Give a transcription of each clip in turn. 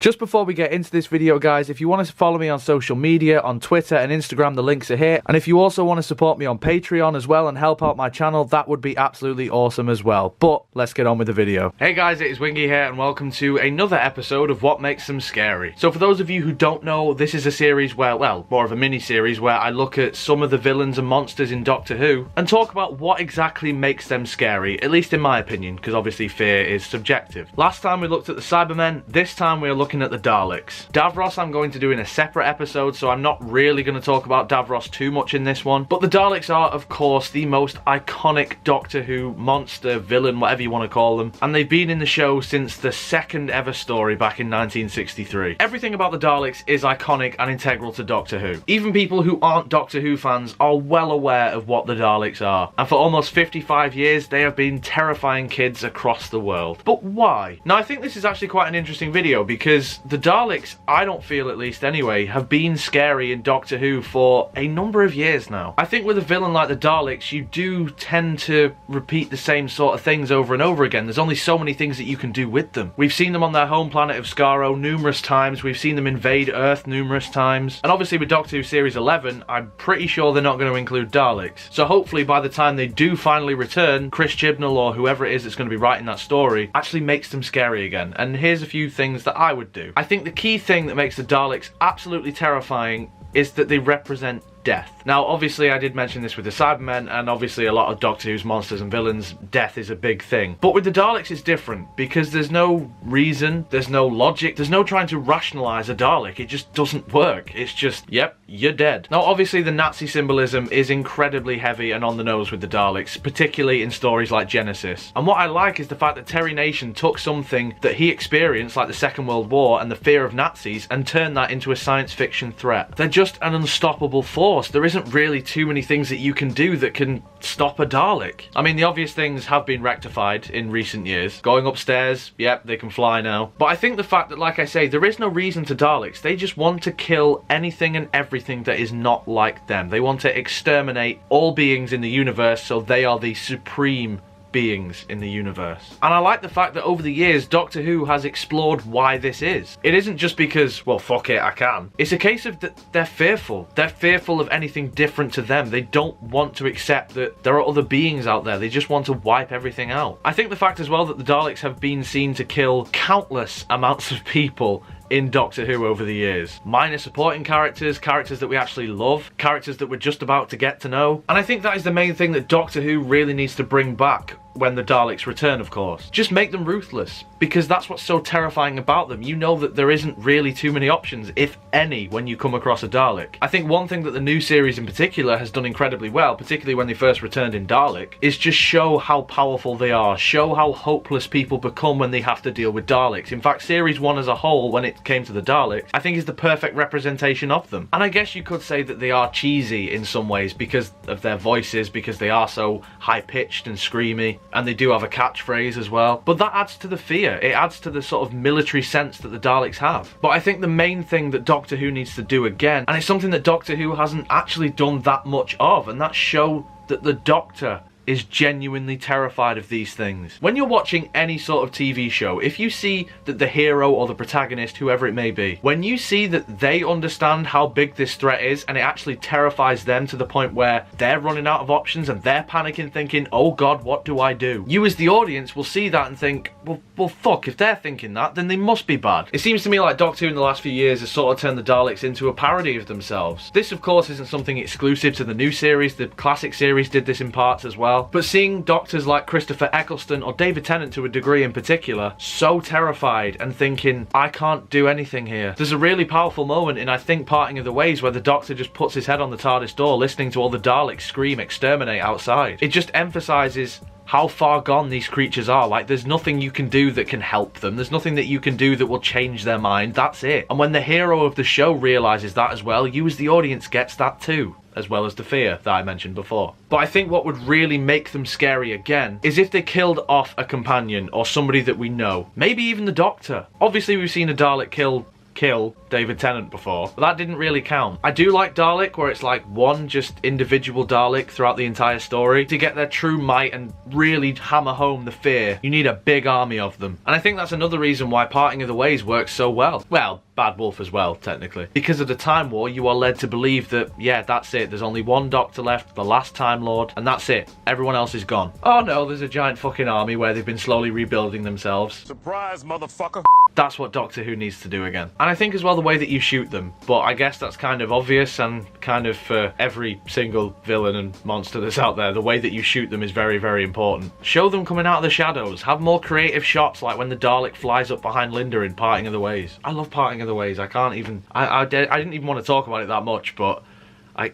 Just before we get into this video, guys, if you want to follow me on social media, on Twitter and Instagram, the links are here. And if you also want to support me on Patreon as well and help out my channel, that would be absolutely awesome as well. But let's get on with the video. Hey guys, it is Wingy here and welcome to another episode of What Makes Them Scary. So for those of you who don't know, this is a series where, well, more of a mini-series where I look at some of the villains and monsters in Doctor Who and talk about what exactly makes them scary, at least in my opinion, because obviously fear is subjective. Last time we looked at the Cybermen, this time we are looking at the Daleks. Davros I'm going to do in a separate episode, so I'm not really going to talk about Davros too much in this one. But the Daleks are, of course, the most iconic Doctor Who monster, villain, whatever you want to call them. And they've been in the show since the second ever story back in 1963. Everything about the Daleks is iconic and integral to Doctor Who. Even people who aren't Doctor Who fans are well aware of what the Daleks are. And for almost 55 years, they have been terrifying kids across the world. But why? Now, I think this is actually quite an interesting video because the Daleks, I don't feel at least anyway, have been scary in Doctor Who for a number of years now. I think with a villain like the Daleks, you do tend to repeat the same sort of things over and over again. There's only so many things that you can do with them. We've seen them on their home planet of Skaro numerous times. We've seen them invade Earth numerous times. And obviously with Doctor Who Series 11, I'm pretty sure they're not going to include Daleks. So hopefully by the time they do finally return, Chris Chibnall or whoever it is that's going to be writing that story actually makes them scary again. And here's a few things that I would do. I think the key thing that makes the Daleks absolutely terrifying is that they represent death. Now, obviously, I did mention this with the Cybermen, and obviously a lot of Doctor Who's monsters and villains, death is a big thing. But with the Daleks, it's different, because there's no reason, there's no logic, there's no trying to rationalize a Dalek. It just doesn't work. It's just, yep, you're dead. Now, obviously, the Nazi symbolism is incredibly heavy and on the nose with the Daleks, particularly in stories like Genesis. And what I like is the fact that Terry Nation took something that he experienced, like the Second World War and the fear of Nazis, and turned that into a science fiction threat. They're just an unstoppable force. There isn't really too many things that you can do that can stop a Dalek. I mean, the obvious things have been rectified in recent years. Going upstairs, yep, they can fly now. But I think the fact that, like I say, there is no reason to Daleks. They just want to kill anything and everything that is not like them. They want to exterminate all beings in the universe, so they are the supreme beings in the universe. And I like the fact that over the years, Doctor Who has explored why this is. It isn't just because, well, fuck it, I can. It's a case of that they're fearful. They're fearful of anything different to them. They don't want to accept that there are other beings out there. They just want to wipe everything out. I think the fact as well that the Daleks have been seen to kill countless amounts of people in Doctor Who over the years. Minor supporting characters, characters that we actually love, characters that we're just about to get to know. And I think that is the main thing that Doctor Who really needs to bring back when the Daleks return, of course. Just make them ruthless, because that's what's so terrifying about them. You know that there isn't really too many options, if any, when you come across a Dalek. I think one thing that the new series in particular has done incredibly well, particularly when they first returned in Dalek, is just show how powerful they are, show how hopeless people become when they have to deal with Daleks. In fact, Series 1 as a whole, when it came to the Daleks, I think is the perfect representation of them. And I guess you could say that they are cheesy in some ways because of their voices, because they are so high-pitched and screamy, and they do have a catchphrase as well. But that adds to the fear. It adds to the sort of military sense that the Daleks have. But I think the main thing that Doctor Who needs to do again, and it's something that Doctor Who hasn't actually done that much of, and that's show that the Doctor is genuinely terrified of these things. When you're watching any sort of TV show, if you see that the hero or the protagonist, whoever it may be, when you see that they understand how big this threat is and it actually terrifies them to the point where they're running out of options and they're panicking thinking, oh god, what do I do? You as the audience will see that and think, well fuck, if they're thinking that, then they must be bad. It seems to me like Doctor Who in the last few years has sort of turned the Daleks into a parody of themselves. This of course isn't something exclusive to the new series, the classic series did this in parts as well. But seeing doctors like Christopher Eccleston or David Tennant to a degree in particular so terrified and thinking, I can't do anything here. There's a really powerful moment in I think Parting of the Ways where the Doctor just puts his head on the TARDIS door listening to all the Daleks scream exterminate outside. It just emphasises how far gone these creatures are. Like, there's nothing you can do that can help them. There's nothing that you can do that will change their mind. That's it. And when the hero of the show realises that as well, you as the audience gets that too, as well as the fear that I mentioned before. But I think what would really make them scary again is if they killed off a companion or somebody that we know. Maybe even the Doctor. Obviously we've seen a Dalek kill kill David Tennant before, but that didn't really count. I do like Dalek, where it's like one just individual Dalek throughout the entire story. To get their true might and really hammer home the fear, you need a big army of them. And I think that's another reason why Parting of the Ways works so well. Well, Bad Wolf as well, technically. Because of the Time War, you are led to believe that, yeah, that's it. There's only one Doctor left, the last Time Lord, and that's it. Everyone else is gone. Oh no, there's a giant fucking army where they've been slowly rebuilding themselves. Surprise, motherfucker. That's what Doctor Who needs to do again. And I think as well the way that you shoot them, but I guess that's kind of obvious and kind of for every single villain and monster that's out there, the way that you shoot them is very, very important. Show them coming out of the shadows. Have more creative shots like when the Dalek flies up behind Linda in Parting of the Ways. I love Parting of the Ways. I can't even, I didn't even want to talk about it that much, but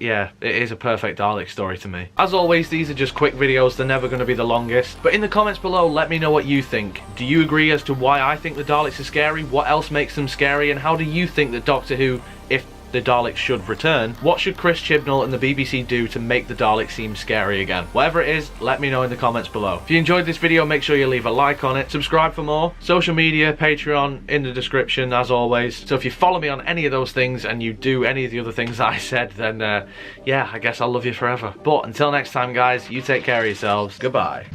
yeah, it is a perfect Dalek story to me. As always, these are just quick videos, they're never going to be the longest. But in the comments below, let me know what you think. Do you agree as to why I think the Daleks are scary? What else makes them scary? And how do you think that Doctor Who, if the Daleks should return, what should Chris Chibnall and the BBC do to make the Daleks seem scary again? Whatever it is, let me know in the comments below. If you enjoyed this video, make sure you leave a like on it, subscribe for more, social media, Patreon in the description as always. So if you follow me on any of those things and you do any of the other things that I said, then yeah, I guess I'll love you forever. But until next time guys, you take care of yourselves. Goodbye.